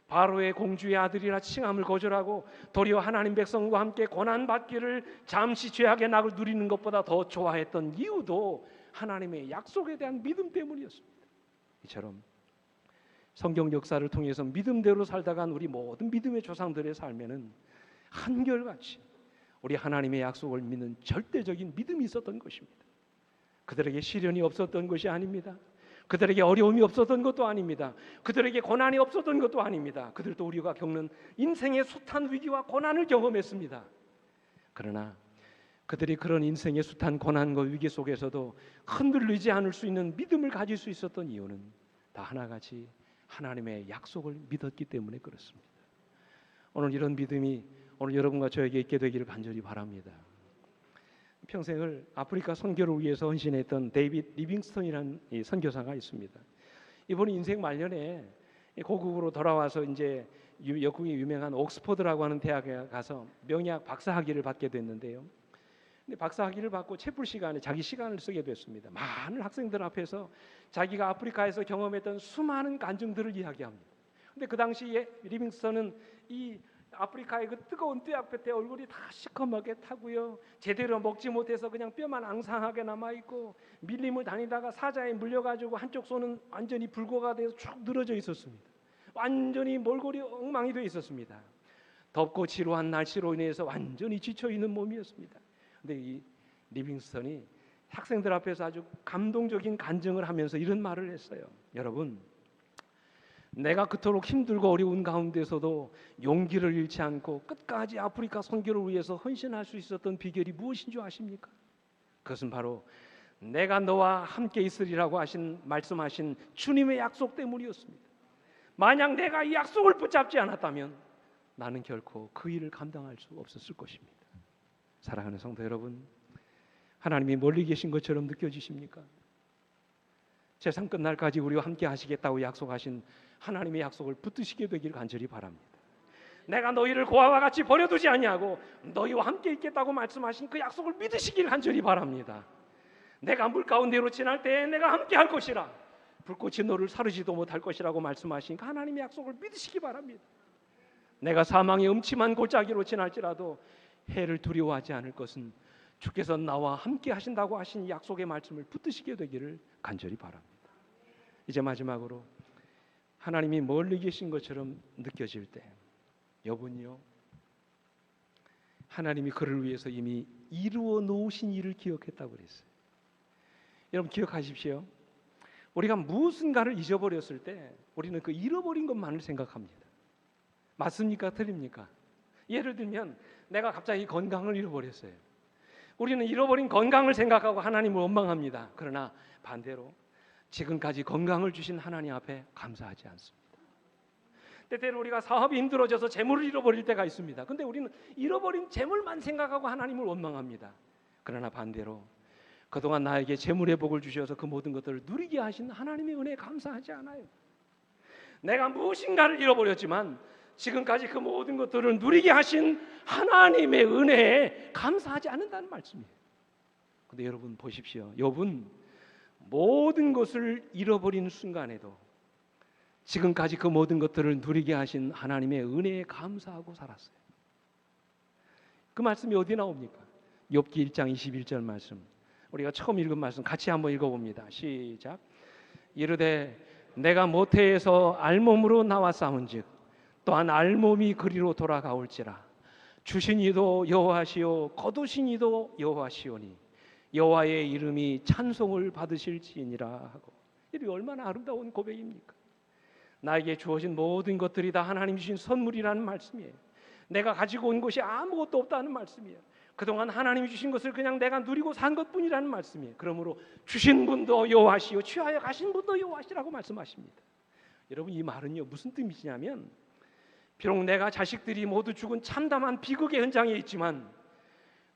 바로의 공주의 아들이라 칭함을 거절하고 도리어 하나님 백성과 함께 고난받기를 잠시 죄악의 낙을 누리는 것보다 더 좋아했던 이유도 하나님의 약속에 대한 믿음 때문이었습니다. 이처럼 성경 역사를 통해서 믿음대로 살다간 우리 모든 믿음의 조상들의 삶에는 한결같이 우리 하나님의 약속을 믿는 절대적인 믿음이 있었던 것입니다. 그들에게 시련이 없었던 것이 아닙니다. 그들에게 어려움이 없었던 것도 아닙니다. 그들에게 고난이 없었던 것도 아닙니다. 그들도 우리가 겪는 인생의 숱한 위기와 고난을 경험했습니다. 그러나 그들이 그런 인생의 숱한 고난과 위기 속에서도 흔들리지 않을 수 있는 믿음을 가질 수 있었던 이유는 다 하나같이 하나님의 약속을 믿었기 때문에 그렇습니다. 오늘 이런 믿음이 오늘 여러분과 저에게 있게 되기를 간절히 바랍니다. 평생을 아프리카 선교를 위해서 헌신했던 데이빗 리빙스턴이라는 선교사가 있습니다. 이분이 인생 말년에 고국으로 돌아와서 이제 영국의 유명한 옥스퍼드라고 하는 대학에 가서 명예학 박사학위를 받게 됐는데요. 근데 박사학위를 받고 채플 시간에 자기 시간을 쓰게 됐습니다. 많은 학생들 앞에서 자기가 아프리카에서 경험했던 수많은 간증들을 이야기합니다. 근데 그 당시에 리빙스턴은 이 아프리카의 그 뜨거운 뙤약 끝에 얼굴이 다 시커멓게 타고요, 제대로 먹지 못해서 그냥 뼈만 앙상하게 남아있고, 밀림을 다니다가 사자에 물려가지고 한쪽 손은 완전히 불고가 돼서 쭉 늘어져 있었습니다. 완전히 몰골이 엉망이 되어 있었습니다. 덥고 지루한 날씨로 인해서 완전히 지쳐있는 몸이었습니다. 근데 이 리빙스턴이 학생들 앞에서 아주 감동적인 간증을 하면서 이런 말을 했어요. 여러분, 내가 그토록 힘들고 어려운 가운데서도 용기를 잃지 않고 끝까지 아프리카 선교를 위해서 헌신할 수 있었던 비결이 무엇인 줄 아십니까? 그것은 바로 내가 너와 함께 있으리라고 말씀하신 주님의 약속 때문이었습니다. 만약 내가 이 약속을 붙잡지 않았다면 나는 결코 그 일을 감당할 수 없었을 것입니다. 사랑하는 성도 여러분, 하나님이 멀리 계신 것처럼 느껴지십니까? 세상 끝날까지 우리와 함께 하시겠다고 약속하신 하나님의 약속을 붙드시게 되길 간절히 바랍니다. 내가 너희를 고아와 같이 버려두지 아니하고 너희와 함께 있겠다고 말씀하신 그 약속을 믿으시길 간절히 바랍니다. 내가 물 가운데로 지날 때에 내가 함께 할 것이라, 불꽃이 너를 사르지도 못할 것이라고 말씀하신 그 하나님의 약속을 믿으시기 바랍니다. 내가 사망의 음침한 골짜기로 지날지라도 해를 두려워하지 않을 것은 주께서 나와 함께 하신다고 하신 약속의 말씀을 붙드시게 되기를 간절히 바랍니다. 이제 마지막으로 하나님이 멀리 계신 것처럼 느껴질 때 욥은요, 하나님이 그를 위해서 이미 이루어 놓으신 일을 기억했다고 그랬어요. 여러분 기억하십시오. 우리가 무엇인가를 잊어버렸을 때 우리는 그 잃어버린 것만을 생각합니다. 맞습니까? 틀립니까? 예를 들면 내가 갑자기 건강을 잃어버렸어요. 우리는 잃어버린 건강을 생각하고 하나님을 원망합니다. 그러나 반대로 지금까지 건강을 주신 하나님 앞에 감사하지 않습니다. 때때로 우리가 사업이 힘들어져서 재물을 잃어버릴 때가 있습니다. 근데 우리는 잃어버린 재물만 생각하고 하나님을 원망합니다. 그러나 반대로 그동안 나에게 재물의 복을 주셔서 그 모든 것들을 누리게 하신 하나님의 은혜에 감사하지 않아요. 내가 무엇인가를 잃어버렸지만 지금까지 그 모든 것들을 누리게 하신 하나님의 은혜에 감사하지 않는다는 말씀이에요. 근데 여러분 보십시오. 욥은 모든 것을 잃어버린 순간에도 지금까지 그 모든 것들을 누리게 하신 하나님의 은혜에 감사하고 살았어요. 그 말씀이 어디 나옵니까? 욥기 1장 21절 말씀, 우리가 처음 읽은 말씀 같이 한번 읽어봅니다. 시작. 이르되 내가 모태에서 알몸으로 나와 싸운즉 또한 알몸이 그리로 돌아가올지라. 주신 이도 여호와시요 거두신 이도 여호와시오니 여호와의 이름이 찬송을 받으실지니라 하고. 이게 얼마나 아름다운 고백입니까? 나에게 주어진 모든 것들이 다 하나님 주신 선물이라는 말씀이에요. 내가 가지고 온 것이 아무것도 없다는 말씀이에요. 그동안 하나님이 주신 것을 그냥 내가 누리고 산 것뿐이라는 말씀이에요. 그러므로 주신 분도 여호와시요 취하여 가신 분도 여호와시라고 말씀하십니다. 여러분 이 말은요 무슨 뜻이냐면, 비록 내가 자식들이 모두 죽은 참담한 비극의 현장에 있지만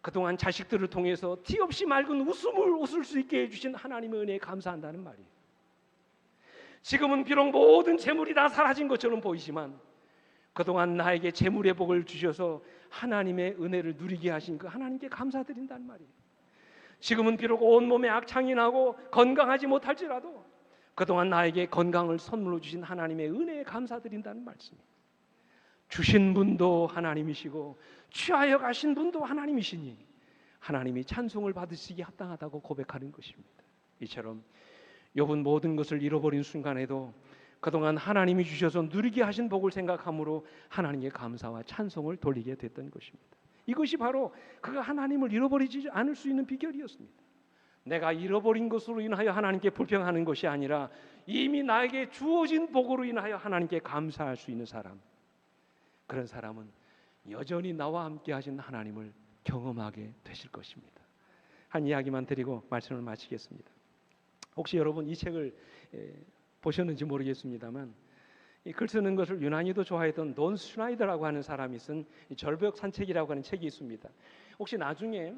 그동안 자식들을 통해서 티 없이 맑은 웃음을 웃을 수 있게 해주신 하나님의 은혜에 감사한다는 말이에요. 지금은 비록 모든 재물이 다 사라진 것처럼 보이지만 그동안 나에게 재물의 복을 주셔서 하나님의 은혜를 누리게 하신 그 하나님께 감사드린다는 말이에요. 지금은 비록 온몸에 악창이 나고 건강하지 못할지라도 그동안 나에게 건강을 선물로 주신 하나님의 은혜에 감사드린다는 말씀이에요. 주신 분도 하나님이시고 취하여 가신 분도 하나님이시니 하나님이 찬송을 받으시기 합당하다고 고백하는 것입니다. 이처럼 욥은 모든 것을 잃어버린 순간에도 그동안 하나님이 주셔서 누리게 하신 복을 생각함으로 하나님께 감사와 찬송을 돌리게 됐던 것입니다. 이것이 바로 그가 하나님을 잃어버리지 않을 수 있는 비결이었습니다. 내가 잃어버린 것으로 인하여 하나님께 불평하는 것이 아니라 이미 나에게 주어진 복으로 인하여 하나님께 감사할 수 있는 사람, 그런 사람은 여전히 나와 함께 하신 하나님을 경험하게 되실 것입니다. 한 이야기만 드리고 말씀을 마치겠습니다. 혹시 여러분 이 책을 보셨는지 모르겠습니다만, 이 글 쓰는 것을 유난히도 좋아했던 돈 슈나이더라고 하는 사람이 쓴 절벽 산책이라고 하는 책이 있습니다. 혹시 나중에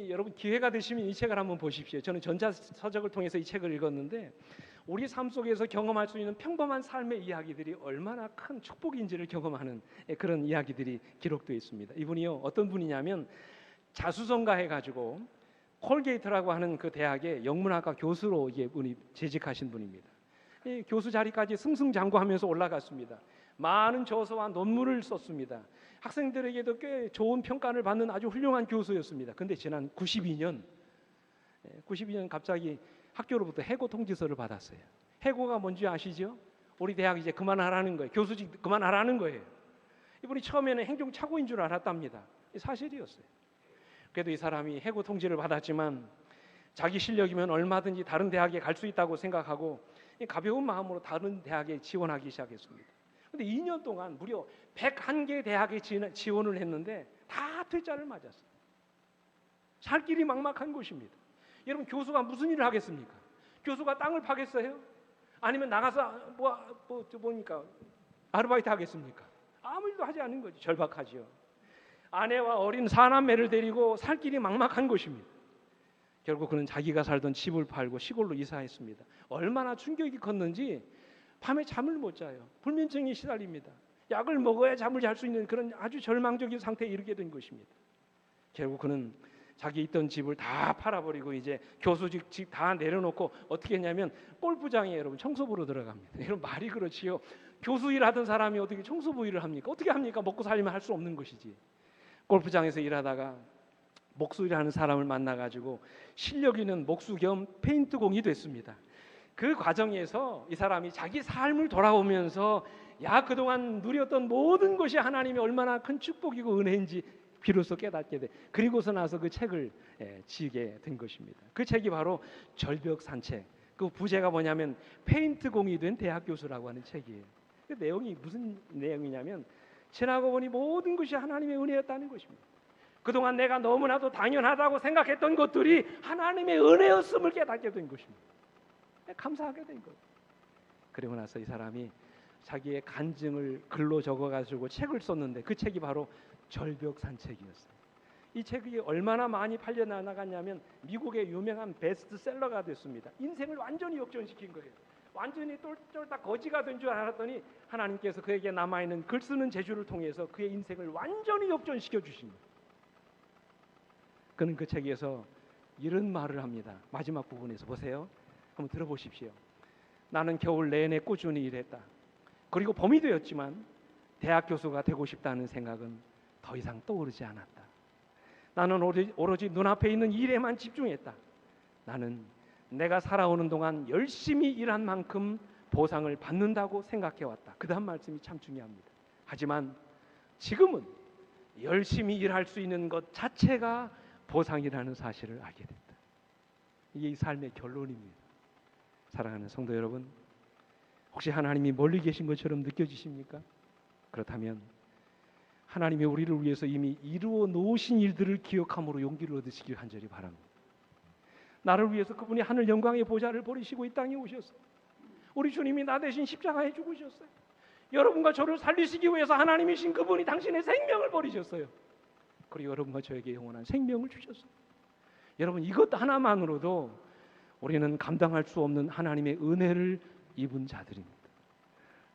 여러분 기회가 되시면 이 책을 한번 보십시오. 저는 전자서적을 통해서 이 책을 읽었는데 우리 삶 속에서 경험할 수 있는 평범한 삶의 이야기들이 얼마나 큰 축복인지를 경험하는 그런 이야기들이 기록되어 있습니다. 이분이요 어떤 분이냐면 자수성가 해가지고 콜게이트라고 하는 그 대학의 영문학과 교수로 이분이 재직하신 분입니다. 이 교수 자리까지 승승장구하면서 올라갔습니다. 많은 저서와 논문을 썼습니다. 학생들에게도 꽤 좋은 평가를 받는 아주 훌륭한 교수였습니다. 근데 지난 92년 갑자기 학교로부터 해고 통지서를 받았어요. 해고가 뭔지 아시죠? 우리 대학 이제 그만하라는 거예요. 교수직 그만하라는 거예요. 이분이 처음에는 행정착오인 줄 알았답니다. 사실이었어요. 그래도 이 사람이 해고 통지를 받았지만 자기 실력이면 얼마든지 다른 대학에 갈 수 있다고 생각하고 가벼운 마음으로 다른 대학에 지원하기 시작했습니다. 근데 2년 동안 무려 101개 대학에 지원을 했는데 다 퇴짜를 맞았어요. 살 길이 막막한 것입니다. 여러분, 교수가 무슨 일을 하겠습니까? 교수가 땅을 파겠어요? 아니면 나가서 보니까 아르바이트 하겠습니까? 아무 일도 하지 않는 거죠. 절박하죠. 아내와 어린 사남매를 데리고 살 길이 막막한 것입니다. 결국 그는 자기가 살던 집을 팔고 시골로 이사했습니다. 얼마나 충격이 컸는지 밤에 잠을 못 자요. 불면증에 시달립니다. 약을 먹어야 잠을 잘 수 있는 그런 아주 절망적인 상태에 이르게 된 것입니다. 결국 그는 자기 있던 집을 다 팔아버리고 이제 교수직 다 내려놓고 어떻게 했냐면 골프장에 여러분 청소부로 들어갑니다. 여러분, 말이 그렇지요. 교수 일하던 사람이 어떻게 청소부 일을 합니까? 어떻게 합니까? 먹고 살려면 할 수 없는 것이지. 골프장에서 일하다가 목수 일하는 사람을 만나가지고 실력 있는 목수 겸 페인트공이 됐습니다. 그 과정에서 이 사람이 자기 삶을 돌아오면서 그동안 누렸던 모든 것이 하나님이 얼마나 큰 축복이고 은혜인지 비로소 깨닫게 돼. 그리고서 나서 그 책을 지게 된 것입니다. 그 책이 바로 절벽 산책. 그 부제가 뭐냐면 페인트공이 된 대학 교수라고 하는 책이에요. 그 내용이 무슨 내용이냐면 지나고 보니 모든 것이 하나님의 은혜였다는 것입니다. 그동안 내가 너무나도 당연하다고 생각했던 것들이 하나님의 은혜였음을 깨닫게 된 것입니다. 감사하게 된 거예요. 그리고 나서 이 사람이 자기의 간증을 글로 적어가지고 책을 썼는데 그 책이 바로 절벽 산책이었어요. 이 책이 얼마나 많이 팔려 나가냐면 미국의 유명한 베스트셀러가 됐습니다. 인생을 완전히 역전시킨 거예요. 완전히 똘똘딱 거지가 된 줄 알았더니 하나님께서 그에게 남아있는 글 쓰는 재주를 통해서 그의 인생을 완전히 역전시켜 주십니다. 그는 그 책에서 이런 말을 합니다. 마지막 부분에서 보세요. 한번 들어보십시오. 나는 겨울 내내 꾸준히 일했다. 그리고 봄이 되었지만 대학 교수가 되고 싶다는 생각은 더 이상 떠오르지 않았다. 나는 오로지 눈앞에 있는 일에만 집중했다. 나는 내가 살아오는 동안 열심히 일한 만큼 보상을 받는다고 생각해왔다. 그 다음 말씀이 참 중요합니다. 하지만 지금은 열심히 일할 수 있는 것 자체가 보상이라는 사실을 알게 됐다. 이게 이 삶의 결론입니다. 사랑하는 성도 여러분, 혹시 하나님이 멀리 계신 것처럼 느껴지십니까? 그렇다면 하나님이 우리를 위해서 이미 이루어 놓으신 일들을 기억함으로 용기를 얻으시길 간절히 바랍니다. 나를 위해서 그분이 하늘 영광의 보좌를 버리시고 이 땅에 오셨어요. 우리 주님이 나 대신 십자가에 죽으셨어요. 여러분과 저를 살리시기 위해서 하나님이신 그분이 당신의 생명을 버리셨어요. 그리고 여러분과 저에게 영원한 생명을 주셨어요. 여러분, 이것 하나만으로도 우리는 감당할 수 없는 하나님의 은혜를 입은 자들입니다.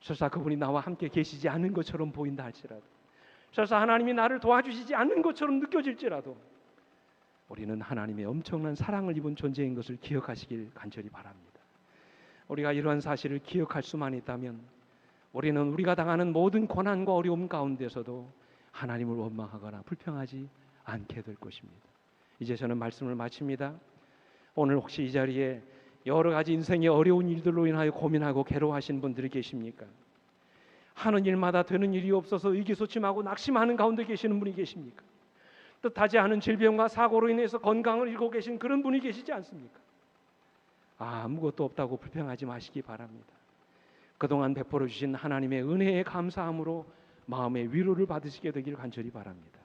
설사 그분이 나와 함께 계시지 않은 것처럼 보인다 할지라도, 설사 하나님이 나를 도와주시지 않는 것처럼 느껴질지라도 우리는 하나님의 엄청난 사랑을 입은 존재인 것을 기억하시길 간절히 바랍니다. 우리가 이러한 사실을 기억할 수만 있다면 우리는 우리가 당하는 모든 고난과 어려움 가운데서도 하나님을 원망하거나 불평하지 않게 될 것입니다. 이제 저는 말씀을 마칩니다. 오늘 혹시 이 자리에 여러 가지 인생의 어려운 일들로 인하여 고민하고 괴로워하시는 분들이 계십니까? 하는 일마다 되는 일이 없어서 의기소침하고 낙심하는 가운데 계시는 분이 계십니까? 뜻하지 않은 질병과 사고로 인해서 건강을 잃고 계신 그런 분이 계시지 않습니까? 아무것도 없다고 불평하지 마시기 바랍니다. 그동안 베풀어 주신 하나님의 은혜에 감사함으로 마음의 위로를 받으시게 되기를 간절히 바랍니다.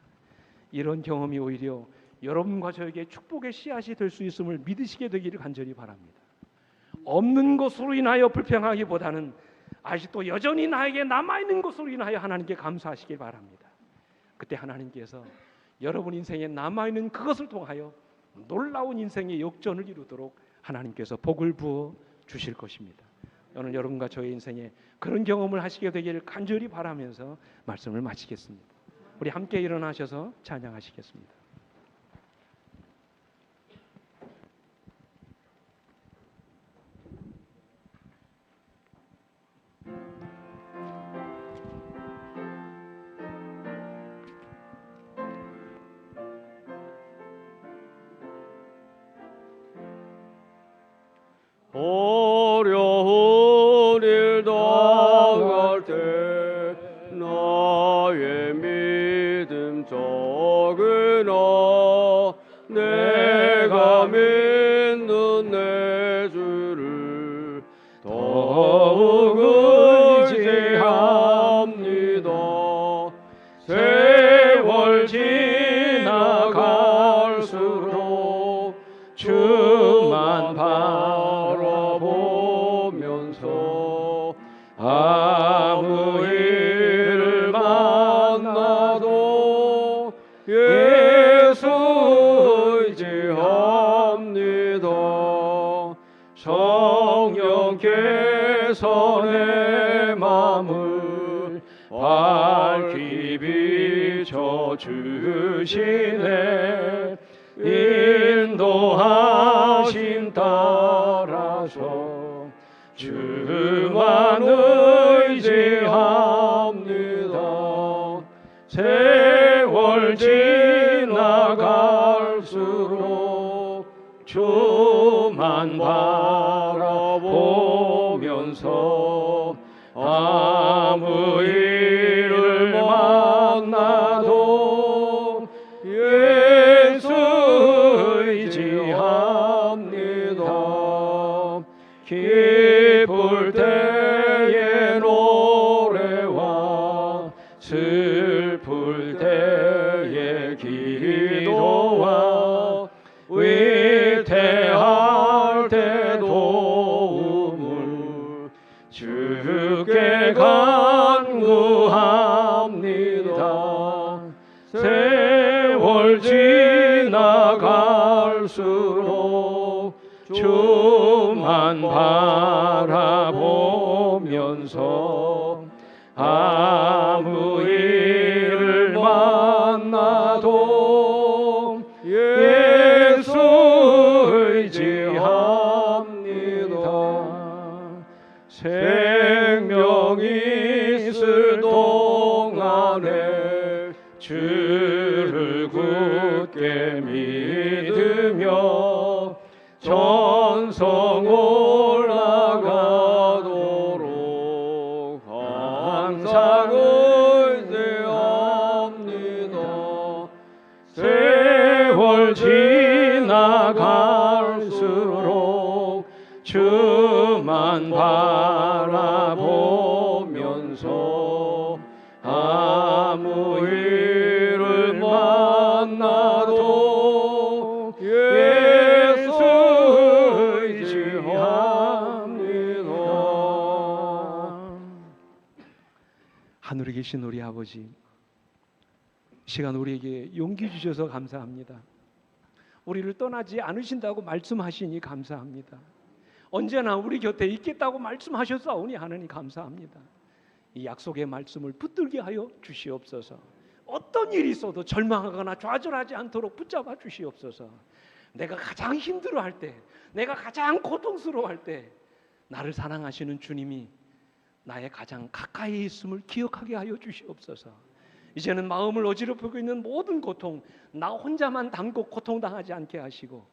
이런 경험이 오히려 여러분과 저에게 축복의 씨앗이 될 수 있음을 믿으시게 되기를 간절히 바랍니다. 없는 것으로 인하여 불평하기보다는 아직도 여전히 나에게 남아있는 것으로 인하여 하나님께 감사하시길 바랍니다. 그때 하나님께서 여러분 인생에 남아있는 그것을 통하여 놀라운 인생의 역전을 이루도록 하나님께서 복을 부어 주실 것입니다. 오늘 여러분과 저의 인생에 그런 경험을 하시게 되기를 간절히 바라면서 말씀을 마치겠습니다. 우리 함께 일어나셔서 찬양하시겠습니다. 비춰주시네. 인도하심 따라서 주만 의지합니다. 세월 지나갈수록 주만 바라보면서 아무 일을 만나도 예수 의지합니다. 기쁠 때에 노래와 슬플 때에 기도와 위태할 때 도움을 주께 간구합니다. 세월 지나갈수록 주만 바라보면서 아무 일을 만나도 예수 의지합니다. 생명이 있을 동안에 주를 굳게 믿으며 전성 올라가도록 항상 의지합니다. 세월 지나갈수록 주만 바라보면서 아무 일을 만나도 예수 의지합니다. 하늘에 계신 우리 아버지, 이 시간 우리에게 용기 주셔서 감사합니다. 우리를 떠나지 않으신다고 말씀하시니 감사합니다. 언제나 우리 곁에 있겠다고 말씀하셨사오니 하느니 감사합니다. 이 약속의 말씀을 붙들게 하여 주시옵소서. 어떤 일이 있어도 절망하거나 좌절하지 않도록 붙잡아 주시옵소서. 내가 가장 힘들어할 때, 내가 가장 고통스러워할 때 나를 사랑하시는 주님이 나의 가장 가까이 있음을 기억하게 하여 주시옵소서. 이제는 마음을 어지럽히고 있는 모든 고통, 나 혼자만 담고 고통당하지 않게 하시고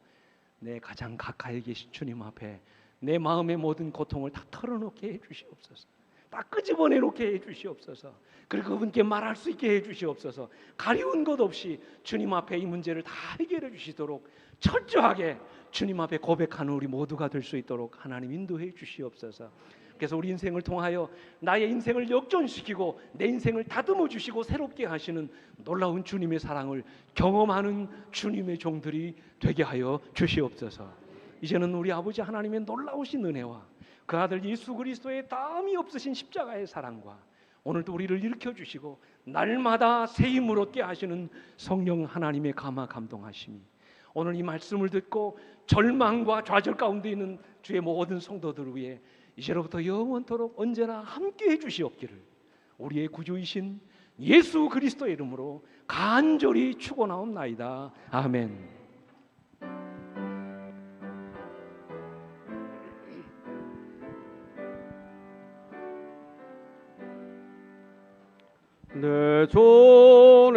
내 가장 가까이 계신 주님 앞에 내 마음의 모든 고통을 다 털어놓게 해주시옵소서. 다 끄집어내놓게 해주시옵소서. 그리고 그분께 말할 수 있게 해주시옵소서. 가리운 것 없이 주님 앞에 이 문제를 다 해결해 주시도록 철저하게 주님 앞에 고백하는 우리 모두가 될 수 있도록 하나님 인도해 주시옵소서. 그래서 우리 인생을 통하여 나의 인생을 역전시키고 내 인생을 다듬어 주시고 새롭게 하시는 놀라운 주님의 사랑을 경험하는 주님의 종들이 되게 하여 주시옵소서. 이제는 우리 아버지 하나님의 놀라우신 은혜와 그 아들 예수 그리스도의 다함이 없으신 십자가의 사랑과 오늘도 우리를 일으켜 주시고 날마다 새 힘을 얻게 하시는 성령 하나님의 감화 감동하심이 오늘 이 말씀을 듣고 절망과 좌절 가운데 있는 주의 모든 성도들을 위해 이제로부터 영원토록 언제나 함께해 주시옵기를 우리의 구주이신 예수 그리스도의 이름으로 간절히 축원하옵나이다. 아멘. 내 조